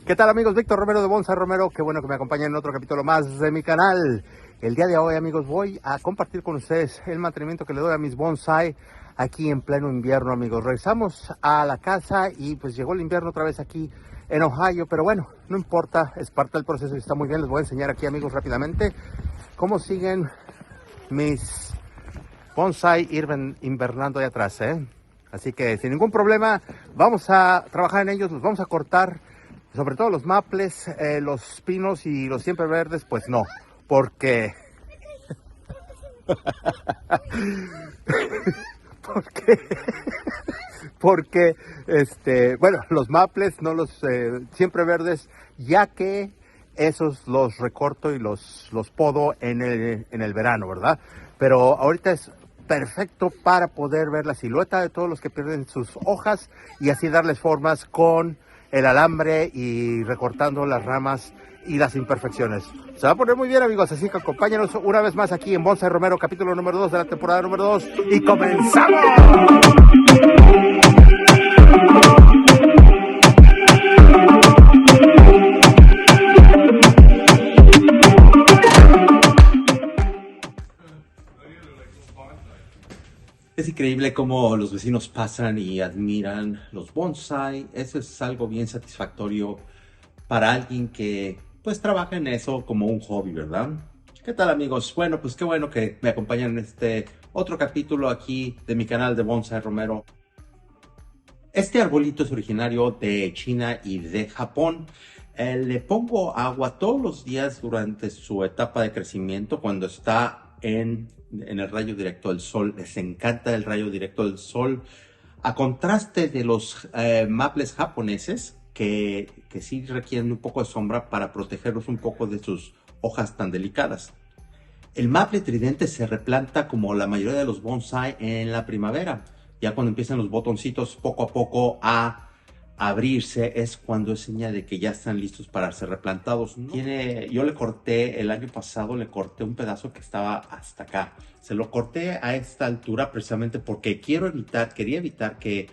¿Qué tal, amigos? Víctor Romero de Bonsai Romero. Qué bueno que me acompañen en otro capítulo más de mi canal. El día de hoy, amigos, voy a compartir con ustedes el mantenimiento que le doy a mis bonsai aquí en pleno invierno, amigos. Regresamos a la casa y pues llegó el invierno otra vez aquí en Ohio, pero bueno, no importa, es parte del proceso y está muy bien. Les voy a enseñar aquí, amigos, rápidamente cómo siguen mis bonsai invernando ahí atrás, ¿eh? Así que sin ningún problema vamos a trabajar en ellos, los vamos a cortar, sobre todo los maples, los pinos y los siempre verdes, pues no, porque porque bueno, los maples, no los siempre verdes, ya que esos los recorto y los podo en el verano, ¿verdad? Pero ahorita es perfecto para poder ver la silueta de todos los que pierden sus hojas y así darles formas con el alambre y recortando las ramas y las imperfecciones. Se va a poner muy bien, amigos, así que acompáñanos una vez más aquí en Bonsai Romero, capítulo número 2 de la temporada número 2 y ¡comenzamos! Es increíble cómo los vecinos pasan y admiran los bonsai. Eso es algo bien satisfactorio para alguien que pues trabaja en eso como un hobby, ¿verdad? ¿Qué tal, amigos? Bueno, pues qué bueno que me acompañan en este otro capítulo aquí de mi canal de Bonsai Romero. Este arbolito es originario de China y de Japón. Le pongo agua todos los días durante su etapa de crecimiento cuando está en el rayo directo del sol. Les encanta el rayo directo del sol. A contraste de los maples japoneses, que sí requieren un poco de sombra para protegerlos un poco de sus hojas tan delicadas. El maple tridente se replanta como la mayoría de los bonsai en la primavera. Ya cuando empiezan los botoncitos poco a poco a abrirse es cuando es señal de que ya están listos para ser replantados. Yo le corté, el año pasado le corté un pedazo que estaba hasta acá. Se lo corté a esta altura precisamente porque quería evitar que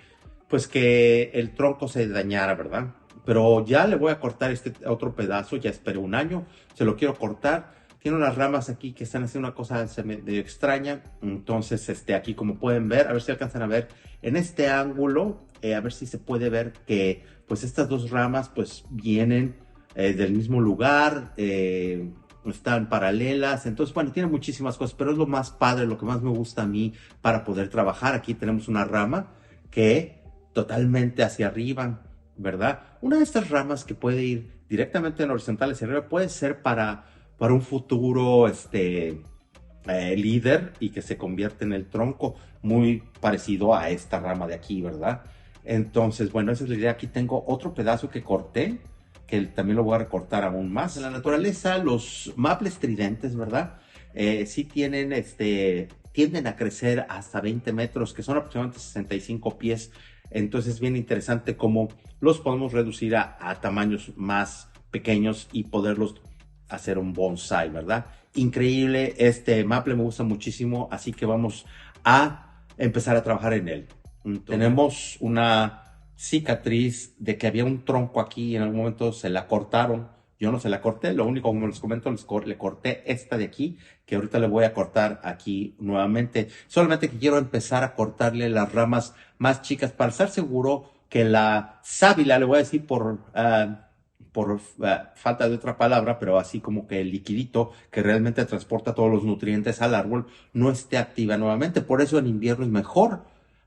el tronco se dañara, ¿verdad? Pero ya le voy a cortar este otro pedazo, ya esperé un año, se lo quiero cortar. Tiene unas ramas aquí que están haciendo una cosa medio extraña. Entonces, aquí como pueden ver, a ver si alcanzan a ver en este ángulo, a ver si se puede ver que pues estas dos ramas pues vienen del mismo lugar, están paralelas. Entonces, bueno, tiene muchísimas cosas, pero es lo más padre, lo que más me gusta a mí para poder trabajar. Aquí tenemos una rama que totalmente hacia arriba, ¿verdad? Una de estas ramas que puede ir directamente en horizontal hacia arriba puede ser para un futuro líder y que se convierte en el tronco muy parecido a esta rama de aquí, ¿verdad? Entonces, bueno, esa es la idea. Aquí tengo otro pedazo que corté, que también lo voy a recortar aún más. En la naturaleza, los maples tridentes, ¿verdad? Sí tienen, tienden a crecer hasta 20 metros, que son aproximadamente 65 pies. Entonces es bien interesante cómo los podemos reducir a tamaños más pequeños y poderlos hacer un bonsai, ¿verdad? Increíble, este maple me gusta muchísimo, así que vamos a empezar a trabajar en él. Tenemos una cicatriz de que había un tronco aquí y en algún momento se la cortaron. Yo no se la corté, lo único, como les comento, le corté esta de aquí, que ahorita le voy a cortar aquí nuevamente. Solamente que quiero empezar a cortarle las ramas más chicas para estar seguro que la sábila, le voy a decir por falta de otra palabra, pero así como que el liquidito que realmente transporta todos los nutrientes al árbol no esté activa nuevamente. Por eso en invierno es mejor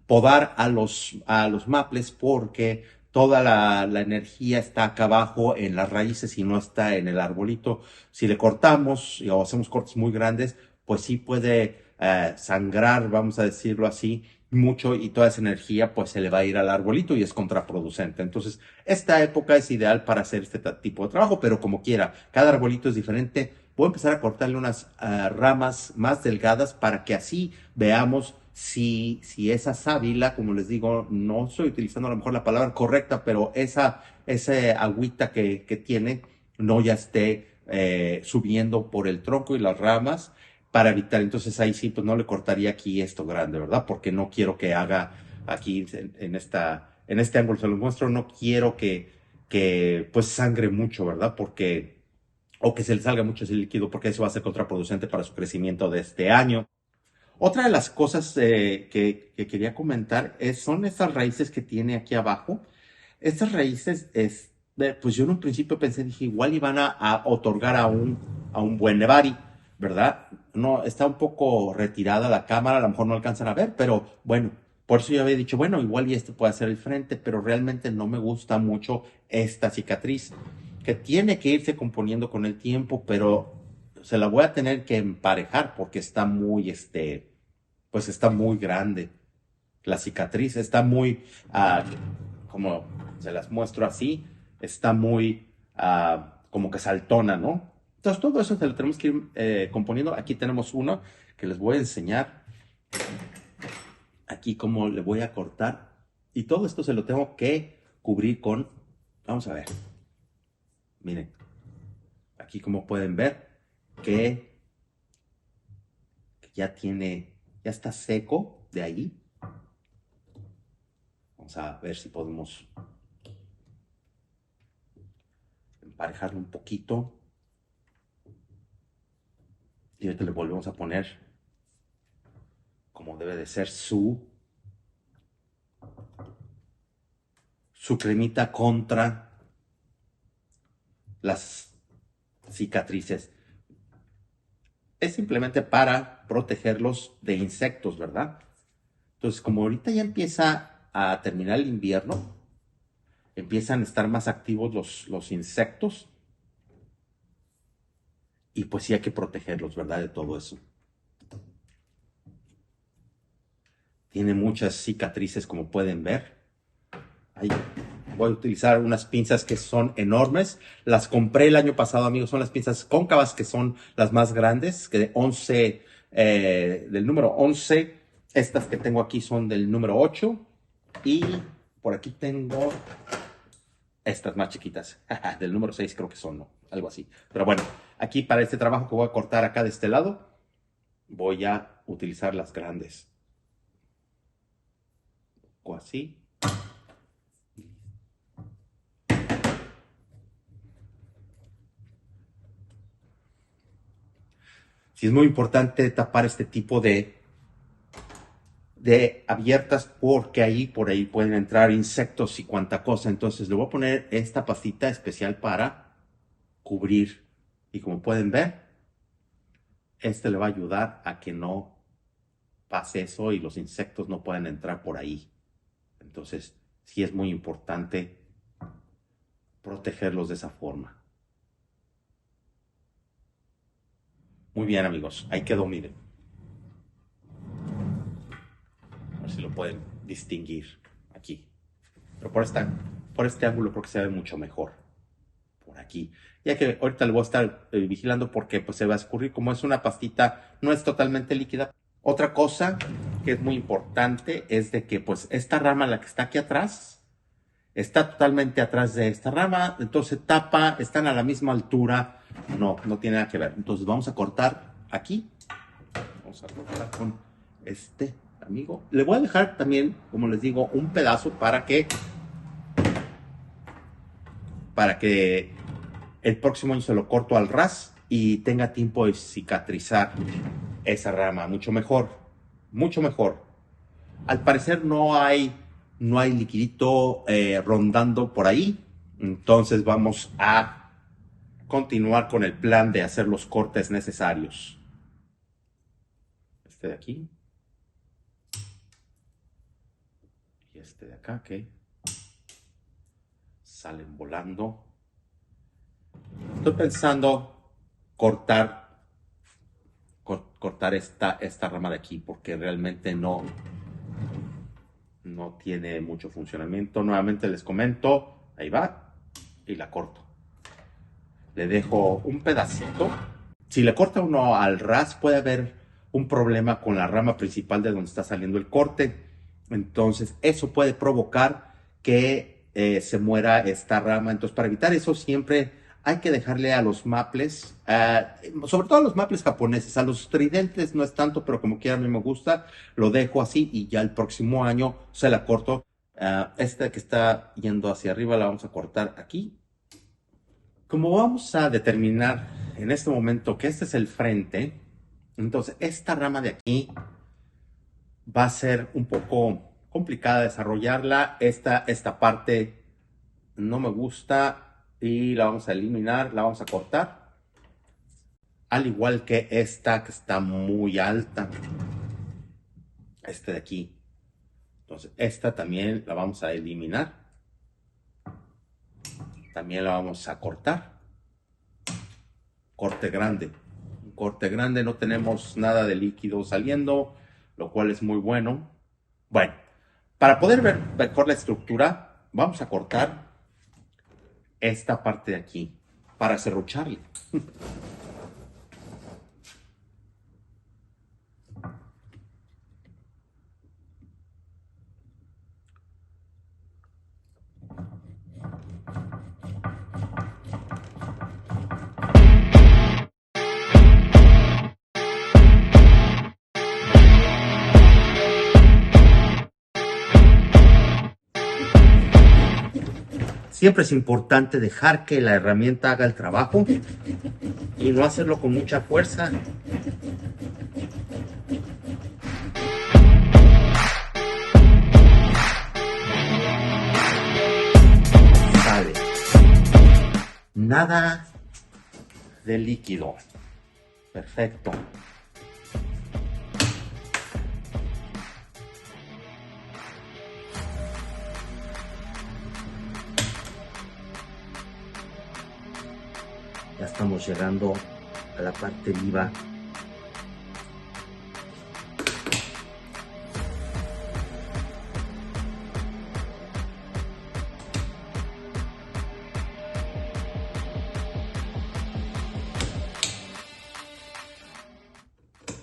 podar a los maples porque toda la energía está acá abajo en las raíces y no está en el arbolito. Si le cortamos o hacemos cortes muy grandes, pues sí puede sangrar, vamos a decirlo así, mucho y toda esa energía pues se le va a ir al arbolito y es contraproducente. Entonces, esta época es ideal para hacer este tipo de trabajo, pero como quiera, cada arbolito es diferente. Voy a empezar a cortarle unas ramas más delgadas para que así veamos si esa sábila, como les digo, no estoy utilizando a lo mejor la palabra correcta, pero esa agüita que tiene no ya esté subiendo por el tronco y las ramas para evitar. Entonces ahí sí, pues no le cortaría aquí esto grande, ¿verdad? Porque no quiero que haga aquí en este ángulo, se los muestro, no quiero que que pues sangre mucho, ¿verdad? O que se le salga mucho ese líquido, porque eso va a ser contraproducente para su crecimiento de este año. Otra de las cosas que quería comentar son estas raíces que tiene aquí abajo. Estas raíces, pues yo en un principio pensé, dije, igual iban a otorgar a un buen Nebari, ¿verdad? No, está un poco retirada la cámara, a lo mejor no alcanzan a ver, pero bueno, por eso yo había dicho, bueno, igual y este puede ser el frente, pero realmente no me gusta mucho esta cicatriz, que tiene que irse componiendo con el tiempo, pero se la voy a tener que emparejar porque está muy, pues está muy grande. La cicatriz está muy, como se las muestro así, está muy, como que saltona, ¿no? Entonces todo eso se lo tenemos que ir componiendo. Aquí tenemos uno que les voy a enseñar. Aquí cómo le voy a cortar. Y todo esto se lo tengo que cubrir con, vamos a ver. Miren, aquí como pueden ver que ya está seco de ahí. Vamos a ver si podemos emparejarlo un poquito. Y ahorita le volvemos a poner como debe de ser su cremita contra las cicatrices. Es simplemente para protegerlos de insectos, ¿verdad? Entonces, como ahorita ya empieza a terminar el invierno, empiezan a estar más activos los insectos. Y pues sí hay que protegerlos, ¿verdad? De todo eso. Tiene muchas cicatrices, como pueden ver. Ahí voy a utilizar unas pinzas que son enormes. Las compré el año pasado, amigos. Son las pinzas cóncavas, que son las más grandes, que de 11, del número 11. Estas que tengo aquí son del número 8. Y por aquí tengo estas más chiquitas, del número 6 creo que son, ¿no? Algo así. Pero bueno, aquí para este trabajo que voy a cortar acá de este lado, voy a utilizar las grandes. O así. Sí, es muy importante tapar este tipo de abiertas, porque por ahí pueden entrar insectos y cuanta cosa. Entonces le voy a poner esta pastita especial para cubrir. Y como pueden ver, le va a ayudar a que no pase eso y los insectos no puedan entrar por ahí. Entonces, sí es muy importante protegerlos de esa forma. Muy bien, amigos. Ahí quedó, miren. A ver si lo pueden distinguir aquí. Pero por este ángulo creo que se ve mucho mejor. Por aquí. Ya que ahorita le voy a estar vigilando porque pues se va a escurrir. Como es una pastita, no es totalmente líquida. Otra cosa que es muy importante es de que pues esta rama, la que está aquí atrás, está totalmente atrás de esta rama. Entonces tapa, están a la misma altura. No tiene nada que ver. Entonces vamos a cortar aquí. Vamos a cortar con amigo. Le voy a dejar también, como les digo, un pedazo para que el próximo año se lo corto al ras y tenga tiempo de cicatrizar esa rama. Mucho mejor, mucho mejor. Al parecer no hay liquidito rondando por ahí. Entonces vamos a continuar con el plan de hacer los cortes necesarios. Este de aquí. Y este de acá, que salen volando. Estoy pensando cortar esta rama de aquí porque realmente no tiene mucho funcionamiento. Nuevamente les comento, ahí va, y la corto. Le dejo un pedacito. Si le corta uno al ras, puede haber un problema con la rama principal de donde está saliendo el corte. Entonces, eso puede provocar que se muera esta rama. Entonces, para evitar eso, siempre hay que dejarle a los maples, sobre todo a los maples japoneses, a los tridentes no es tanto, pero como quiera a mí me gusta, lo dejo así y ya el próximo año se la corto Esta que está yendo hacia arriba la vamos a cortar aquí. Como vamos a determinar en este momento que este es el frente, entonces esta rama de aquí va a ser un poco complicada desarrollarla. Esta parte no me gusta y la vamos a eliminar, la vamos a cortar. Al igual que esta que está muy alta. De aquí. Entonces esta también la vamos a eliminar. También la vamos a cortar. Corte grande. Corte grande, no tenemos nada de líquido saliendo, lo cual es muy bueno. Bueno, para poder ver mejor la estructura, vamos a cortar esta parte de aquí para serrucharle. Siempre es importante dejar que la herramienta haga el trabajo y no hacerlo con mucha fuerza. Sale. Nada de líquido. Perfecto. Ya estamos llegando a la parte viva.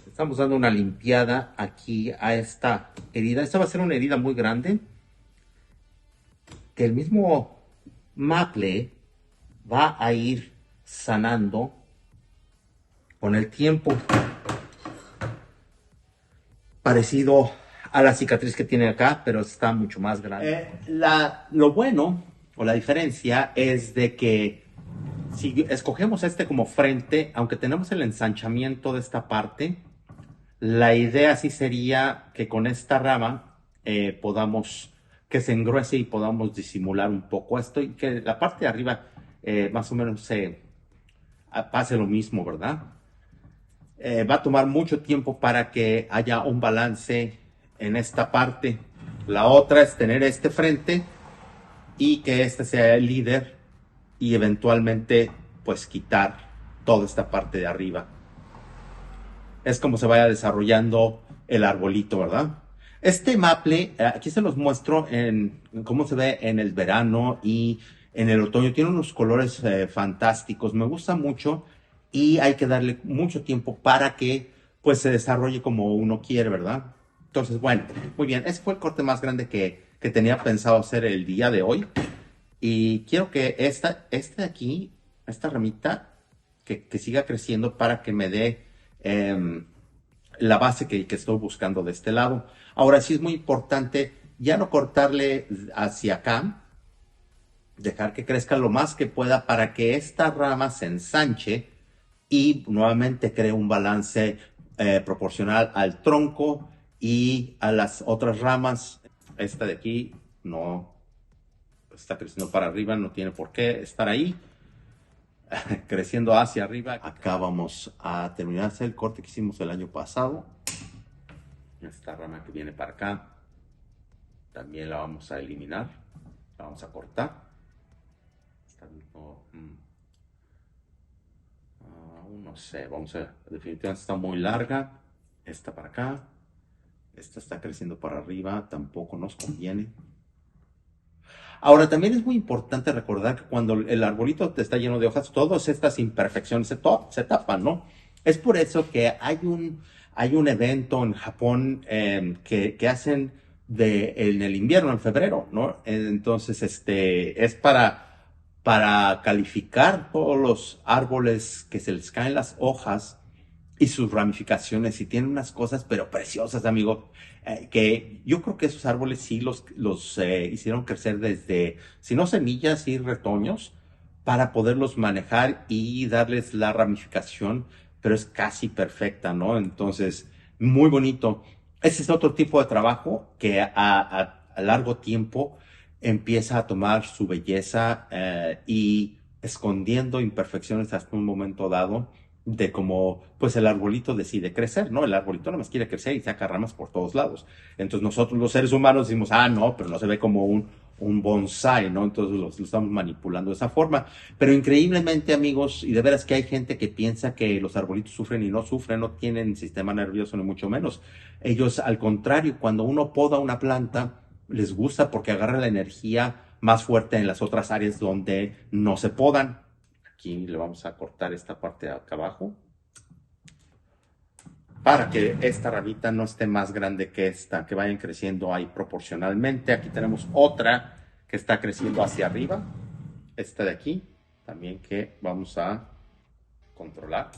Estamos dando una limpiada aquí a esta herida. Esta va a ser una herida muy grande que el mismo maple va a ir sanando con el tiempo, parecido a la cicatriz que tiene acá, pero está mucho más grande. Lo bueno o la diferencia es de que si escogemos como frente, aunque tenemos el ensanchamiento de esta parte, la idea sí sería que con esta rama podamos que se engruese y podamos disimular un poco esto y que la parte de arriba más o menos pase lo mismo, ¿verdad? Va a tomar mucho tiempo para que haya un balance en esta parte. La otra es tener este frente y que este sea el líder y eventualmente pues quitar toda esta parte de arriba. Es como se vaya desarrollando el arbolito, ¿verdad? Este maple, aquí se los muestro en cómo se ve en el verano y en el otoño. Tiene unos colores fantásticos, me gusta mucho y hay que darle mucho tiempo para que pues se desarrolle como uno quiere, ¿verdad? Entonces, bueno, muy bien. Ese fue el corte más grande que tenía pensado hacer el día de hoy. Y quiero que de aquí, esta ramita, que siga creciendo para que me dé la base que estoy buscando de este lado. Ahora sí es muy importante ya no cortarle hacia acá, dejar que crezca lo más que pueda para que esta rama se ensanche y nuevamente cree un balance proporcional al tronco y a las otras ramas. Esta de aquí no está creciendo para arriba, no tiene por qué estar ahí. Creciendo hacia arriba. Acá vamos a terminar el corte que hicimos el año pasado. Esta rama que viene para acá también la vamos a eliminar, la vamos a cortar. No sé, vamos a ver, definitivamente está muy larga. Esta para acá, esta está creciendo para arriba, tampoco nos conviene. Ahora, también es muy importante recordar que cuando el arbolito te está lleno de hojas, todas estas imperfecciones se tapan, ¿no? Es por eso que hay un evento en Japón que hacen en el invierno, en febrero, ¿no? Entonces, es para calificar todos los árboles que se les caen las hojas y sus ramificaciones y tiene unas cosas pero preciosas, amigo, que yo creo que esos árboles sí los hicieron crecer desde, si no semillas, y retoños para poderlos manejar y darles la ramificación, pero es casi perfecta, ¿no? Entonces, muy bonito. Ese es otro tipo de trabajo que a largo tiempo empieza a tomar su belleza y escondiendo imperfecciones hasta un momento dado de cómo pues el arbolito decide crecer, ¿no? El arbolito nada más quiere crecer y saca ramas por todos lados. Entonces nosotros los seres humanos decimos, ah, no, pero no se ve como un bonsai, ¿no? Entonces lo estamos manipulando de esa forma. Pero increíblemente, amigos, y de veras que hay gente que piensa que los arbolitos sufren y no sufren, no tienen sistema nervioso ni mucho menos. Ellos, al contrario, cuando uno poda una planta, les gusta porque agarra la energía más fuerte en las otras áreas donde no se podan. Aquí le vamos a cortar esta parte de acá abajo para que esta ramita no esté más grande que esta, que vayan creciendo ahí proporcionalmente. Aquí tenemos otra que está creciendo hacia arriba, esta de aquí, también que vamos a controlar.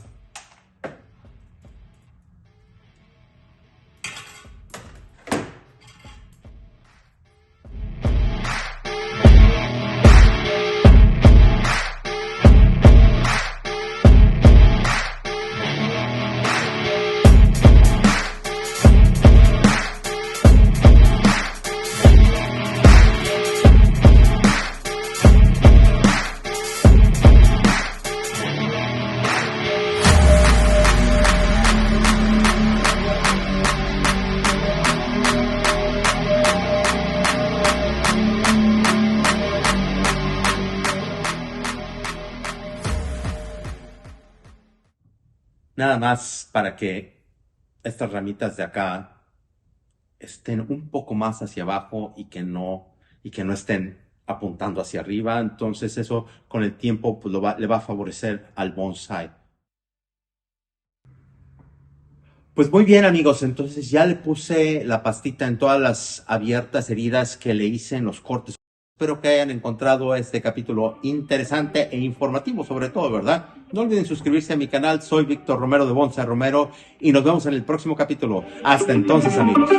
Nada más para que estas ramitas de acá estén un poco más hacia abajo y que no estén apuntando hacia arriba. Entonces eso con el tiempo pues, le va a favorecer al bonsai. Pues muy bien, amigos, entonces ya le puse la pastita en todas las abiertas heridas que le hice en los cortes. Espero que hayan encontrado este capítulo interesante e informativo sobre todo, ¿verdad? No olviden suscribirse a mi canal, soy Víctor Romero de Bonsai Romero y nos vemos en el próximo capítulo. Hasta entonces, amigos.